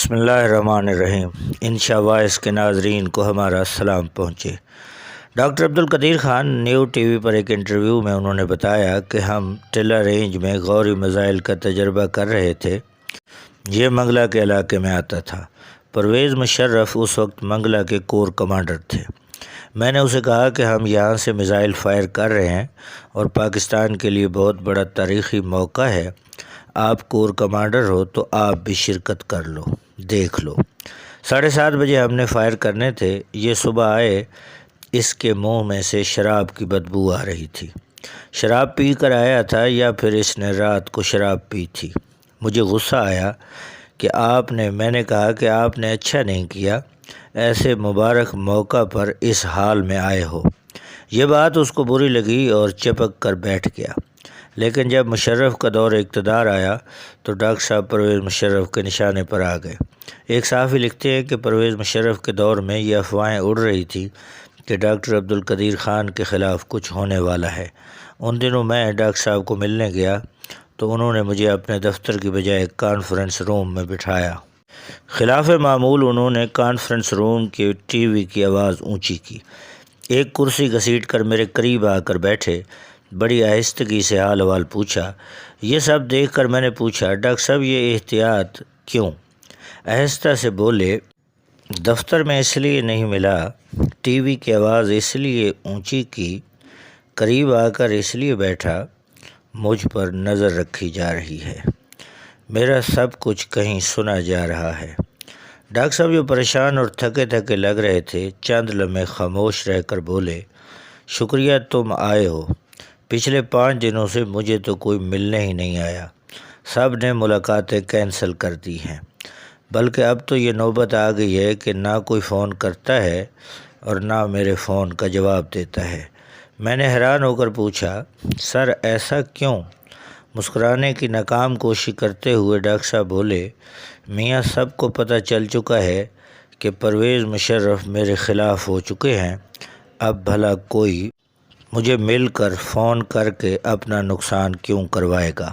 بسم اللہ الرحمن الرحیم۔ انشاء وائس کے ناظرین کو ہمارا سلام پہنچے۔ Doctor Abdul Qadeer Khan new T V پر ایک انٹرویو میں انہوں نے بتایا کہ ہم ٹیلا رینج میں غوری میزائل کا تجربہ کر رہے تھے۔ یہ منگلہ کے علاقے میں آتا تھا۔ پرویز مشرف اس وقت منگلہ کے کور کمانڈر تھے۔ میں نے اسے کہا کہ ہم یہاں سے میزائل فائر کر رہے ہیں اور پاکستان کے لیے بہت بڑا تاریخی موقع ہے۔ آپ کور کمانڈر ہو تو آپ بھی شرکت کر لو، دیکھ لو۔ 7:30 بجے ہم نے فائر کرنے تھے۔ یہ صبح آئے، اس کے منہ میں سے شراب کی بدبو آ رہی تھی۔ شراب پی کر آیا تھا یا پھر اس نے رات کو شراب پی تھی۔ مجھے غصہ آیا کہ میں نے کہا کہ آپ نے اچھا نہیں کیا، ایسے مبارک موقع پر اس حال میں آئے ہو۔ یہ بات اس کو بری لگی اور چپک کر بیٹھ گیا۔ لیکن جب مشرف کا دور اقتدار آیا تو ڈاکٹر صاحب پرویز مشرف کے نشانے پر آ گئے۔ ایک صحافی لکھتے ہیں کہ پرویز مشرف کے دور میں یہ افواہیں اڑ رہی تھی کہ ڈاکٹر عبدالقدیر خان کے خلاف کچھ ہونے والا ہے۔ ان دنوں میں ڈاکٹر صاحب کو ملنے گیا تو انہوں نے مجھے اپنے دفتر کی بجائے کانفرنس روم میں بٹھایا۔ خلاف معمول انہوں نے کانفرنس روم کے ٹی وی کی آواز اونچی کی، ایک کرسی گھسیٹ کر میرے قریب آ کر بیٹھے، بڑی آہستگی سے حال احوال پوچھا۔ یہ سب دیکھ کر میں نے پوچھا، ڈاکٹر صاحب یہ احتیاط کیوں؟ آہستہ سے بولے، دفتر میں اس لیے نہیں ملا، ٹی وی کی آواز اس لیے اونچی کی، قریب آ کر اس لیے بیٹھا، مجھ پر نظر رکھی جا رہی ہے، میرا سب کچھ کہیں سنا جا رہا ہے۔ ڈاکٹر صاحب جو پریشان اور تھکے تھکے لگ رہے تھے، چند لمحے خاموش رہ کر بولے، شکریہ تم آئے ہو۔ پچھلے 5 دنوں سے مجھے تو کوئی ملنے ہی نہیں آیا، سب نے ملاقاتیں کینسل کر دی ہیں، بلکہ اب تو یہ نوبت آ گئی ہے کہ نہ کوئی فون کرتا ہے اور نہ میرے فون کا جواب دیتا ہے۔ میں نے حیران ہو کر پوچھا، سر ایسا کیوں؟ مسکرانے کی ناکام کوشش کرتے ہوئے ڈاکٹر صاحب بولے، میاں سب کو پتہ چل چکا ہے کہ پرویز مشرف میرے خلاف ہو چکے ہیں، اب بھلا کوئی مجھے مل کر فون کر کے اپنا نقصان کیوں کروائے گا؟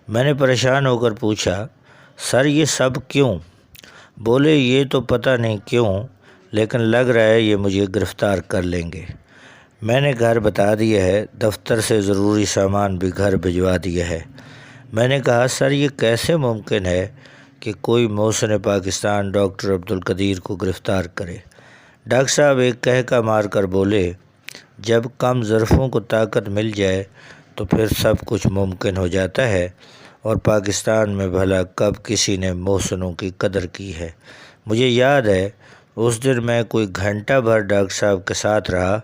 میں نے پریشان ہو کر پوچھا، سر یہ سب کیوں؟ بولے، یہ تو پتہ نہیں کیوں، لیکن لگ رہا ہے یہ مجھے گرفتار کر لیں گے۔ میں نے گھر بتا دیا ہے، دفتر سے ضروری سامان بھی گھر بھجوا دیا ہے۔ میں نے کہا، سر یہ کیسے ممکن ہے کہ کوئی محسن پاکستان ڈاکٹر عبدالقدیر کو گرفتار کرے؟ ڈاکٹر صاحب ایک کہکا مار کر بولے، جب کم ظرفوں کو طاقت مل جائے تو پھر سب کچھ ممکن ہو جاتا ہے، اور پاکستان میں بھلا کب کسی نے محسنوں کی قدر کی ہے؟ مجھے یاد ہے اس دن میں کوئی گھنٹہ بھر ڈاکٹر صاحب کے ساتھ رہا،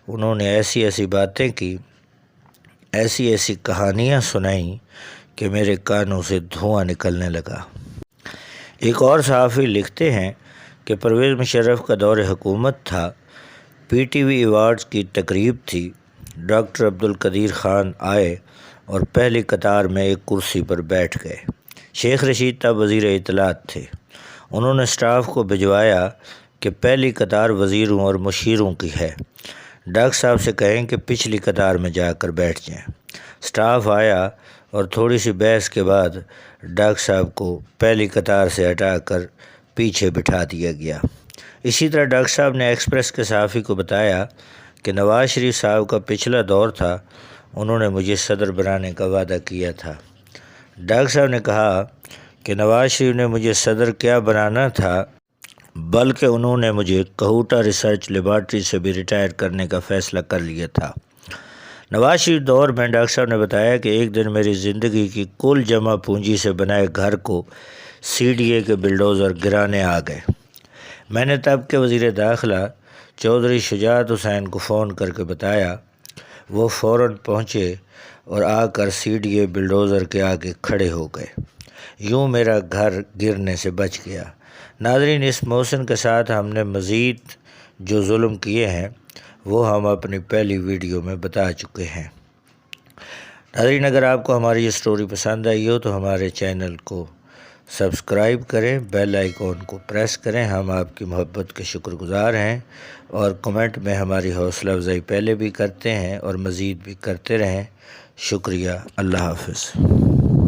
انہوں نے ایسی ایسی باتیں کی، ایسی ایسی کہانیاں سنائیں کہ میرے کانوں سے دھواں نکلنے لگا۔ ایک اور صحافی لکھتے ہیں کہ پرویز مشرف کا دور حکومت تھا، پی ٹی وی ایوارڈز کی تقریب تھی، ڈاکٹر عبدالقدیر خان آئے اور پہلی قطار میں ایک کرسی پر بیٹھ گئے۔ شیخ رشید تب وزیر اطلاعات تھے۔ انہوں نے سٹاف کو بھجوایا کہ پہلی قطار وزیروں اور مشیروں کی ہے، ڈاکٹر صاحب سے کہیں کہ پچھلی قطار میں جا کر بیٹھ جائیں۔ سٹاف آیا اور تھوڑی سی بحث کے بعد ڈاکٹر صاحب کو پہلی قطار سے ہٹا کر پیچھے بٹھا دیا گیا۔ اسی طرح ڈاکٹر صاحب نے ایکسپریس کے صحافی کو بتایا کہ نواز شریف صاحب کا پچھلا دور تھا، انہوں نے مجھے صدر بنانے کا وعدہ کیا تھا۔ ڈاکٹر صاحب نے کہا کہ نواز شریف نے مجھے صدر کیا بنانا تھا، بلکہ انہوں نے مجھے کہوٹہ ریسرچ لیبارٹری سے بھی ریٹائر کرنے کا فیصلہ کر لیا تھا۔ نواز شریف دور میں ڈاکٹر صاحب نے بتایا کہ ایک دن میری زندگی کی کل جمع پونجی سے بنائے گھر کو سی ڈی اے کے بلڈوزر گرانے آ گئے۔ میں نے تب کے وزیر داخلہ چودھری شجاعت حسین کو فون کر کے بتایا، وہ فوراً پہنچے اور آ کر سی ڈی اے بلڈوزر کے آگے کھڑے ہو گئے۔ یوں میرا گھر گرنے سے بچ گیا۔ ناظرین، اس محسن کے ساتھ ہم نے مزید جو ظلم کیے ہیں وہ ہم اپنی پہلی ویڈیو میں بتا چکے ہیں۔ ناظرین، اگر آپ کو ہماری یہ سٹوری پسند آئی ہو تو ہمارے چینل کو سبسکرائب کریں، بیل آئیکن کو پریس کریں، ہم آپ کی محبت کے شکر گزار ہیں، اور کمنٹ میں ہماری حوصلہ افزائی پہلے بھی کرتے ہیں اور مزید بھی کرتے رہیں۔ شکریہ، اللہ حافظ۔